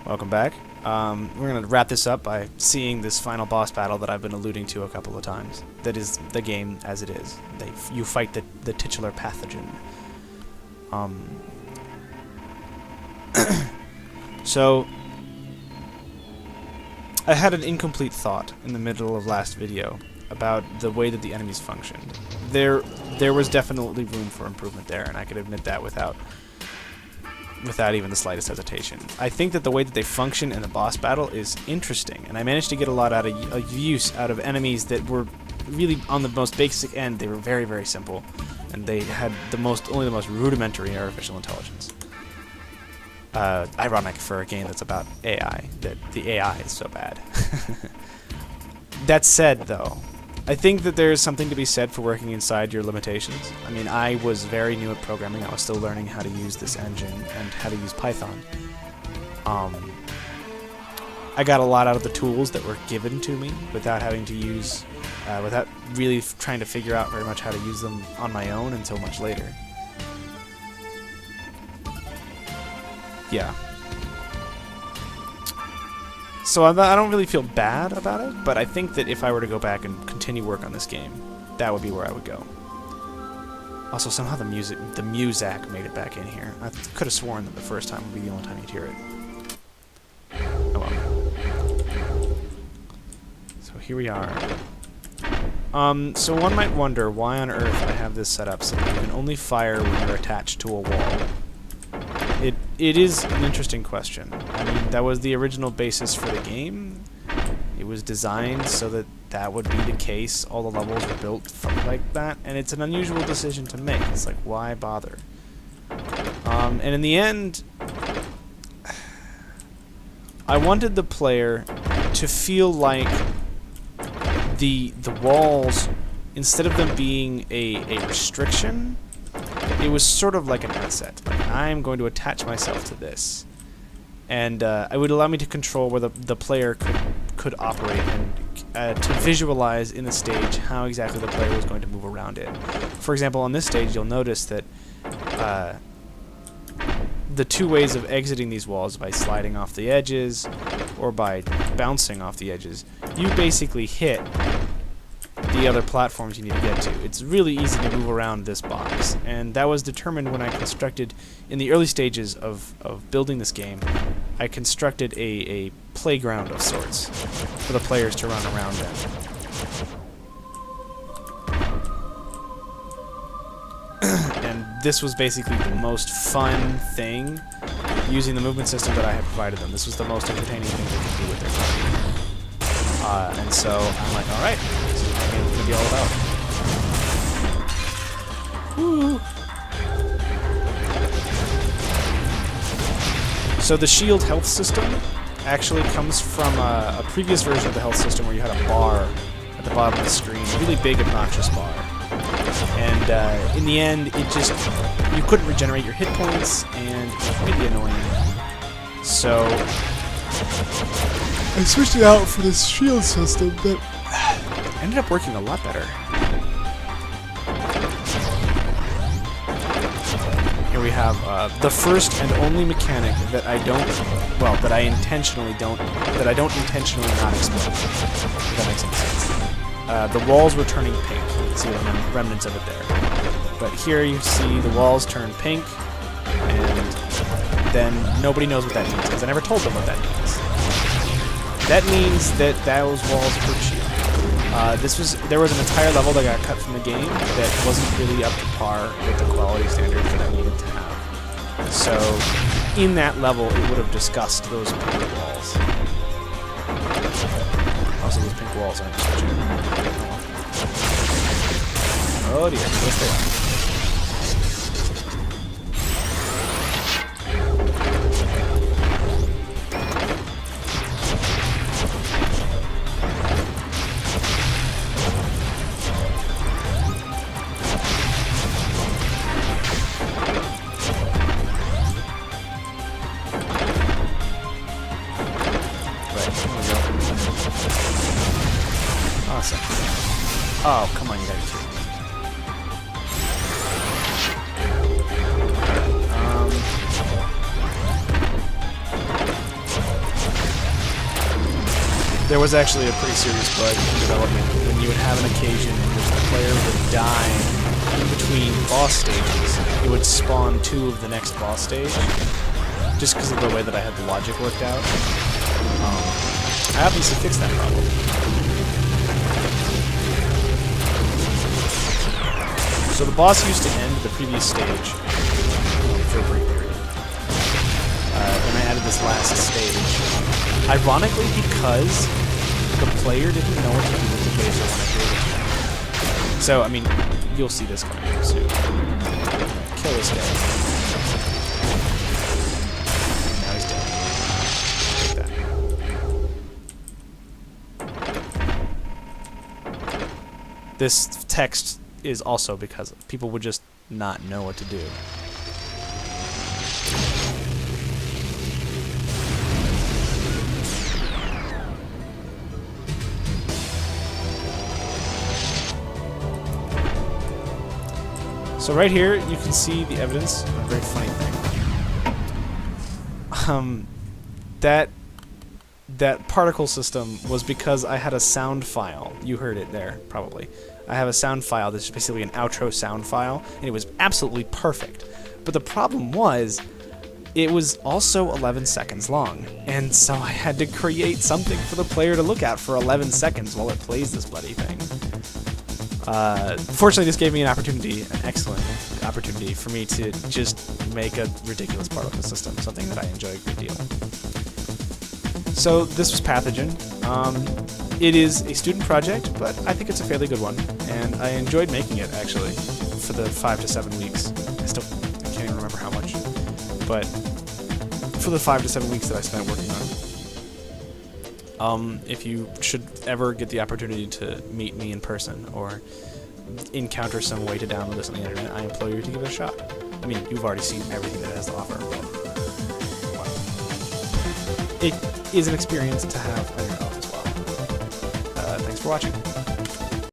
Welcome back. We're going to wrap this up by seeing this final boss battle that I've been alluding to a couple of times. That is the game as it is. You fight the titular pathogen. So, I had an incomplete thought in the middle of last video about the way that the enemies functioned. There was definitely room for improvement there, and I could admit that without even the slightest hesitation. I think that the way that they function in the boss battle is interesting, and I managed to get a lot of use out of enemies that were really on the most basic end. They were very, very simple, and they had only the most rudimentary artificial intelligence. Ironic for a game that's about AI, that the AI is so bad. That said, though, I think that there's something to be said for working inside your limitations. I mean, I was very new at programming. I was still learning how to use this engine and how to use Python. I got a lot out of the tools that were given to me without having to use, without really trying to figure out very much how to use them on my own until much later. Yeah. So I don't really feel bad about it, but I think that if I were to go back and continue work on this game, that would be where I would go. Also, somehow the music made it back in here. I could have sworn that the first time would be the only time you'd hear it. Oh well. So here we are. So one might wonder why on earth I have this set up so that you can only fire when you're attached to a wall. It is an interesting question. I mean, that was the original basis for the game. It was designed so that that would be the case. All the levels were built like that, and it's an unusual decision to make. It's like, why bother? And in the end, I wanted the player to feel like the walls, instead of them being a restriction, it was sort of like an asset. Like, I'm going to attach myself to this, and it would allow me to control where the player could operate and to visualize in the stage how exactly the player was going to move around it. For example, on this stage, you'll notice that the two ways of exiting these walls, by sliding off the edges or by bouncing off the edges, you basically hit the other platforms you need to get to. It's really easy to move around this box, and that was determined when I constructed, in the early stages of building this game, I constructed a playground of sorts for the players to run around in. And this was basically the most fun thing using the movement system that I had provided them. This was the most entertaining thing they could do with their game. And so I'm like, alright, this is what the game's going to be all about. Woo! So the shield health system actually comes from a previous version of the health system where you had a bar at the bottom of the screen, a really big, obnoxious bar. And in the end, you couldn't regenerate your hit points, and it was really annoying. So I switched it out for this shield system that ended up working a lot better. Here we have the first and only mechanic that I don't intentionally not explode. If that makes any sense. The walls were turning pink. You can see the remnants of it there. But here you see the walls turn pink, and then nobody knows what that means, because I never told them what that means. That means that those walls hurt you. There was an entire level that got cut from the game that wasn't really up to par with the quality standards that I needed to have. So, in that level, it would have discussed those pink walls. Also, those pink walls aren't switching. Oh dear, yes they are. Awesome. Oh, come on, you gotta kill me. there was actually a pretty serious bug in development when you would have an occasion in which the player would die in between boss stages. It would spawn 2 of the next boss stage, just because of the way that I had the logic worked out. I obviously fixed that problem. So the boss used to end the previous stage for a brief period. Then I added this last stage. Ironically, because the player didn't know what to do with the laser when I created it. So, I mean, you'll see this coming up soon. Kill this guy. Now he's dead. Take that. This text is also because people would just not know what to do. So right here, you can see the evidence of a very funny thing. That particle system was because I had a sound file. You heard it there, probably. I have a sound file that's basically an outro sound file, and it was absolutely perfect. But the problem was, it was also 11 seconds long, and so I had to create something for the player to look at for 11 seconds while it plays this bloody thing. Fortunately, this gave me an excellent opportunity for me to just make a ridiculous particle system, something that I enjoy a good deal. So this was Pathogen. It is a student project, but I think it's a fairly good one, and I enjoyed making it, actually, for the 5 to 7 weeks. I can't even remember how much, but for the 5 to 7 weeks that I spent working on it. If you should ever get the opportunity to meet me in person or encounter some way to download this on the internet, I implore you to give it a shot. I mean, you've already seen everything that it has to offer, but it is an experience to have on your own as well. Thanks for watching.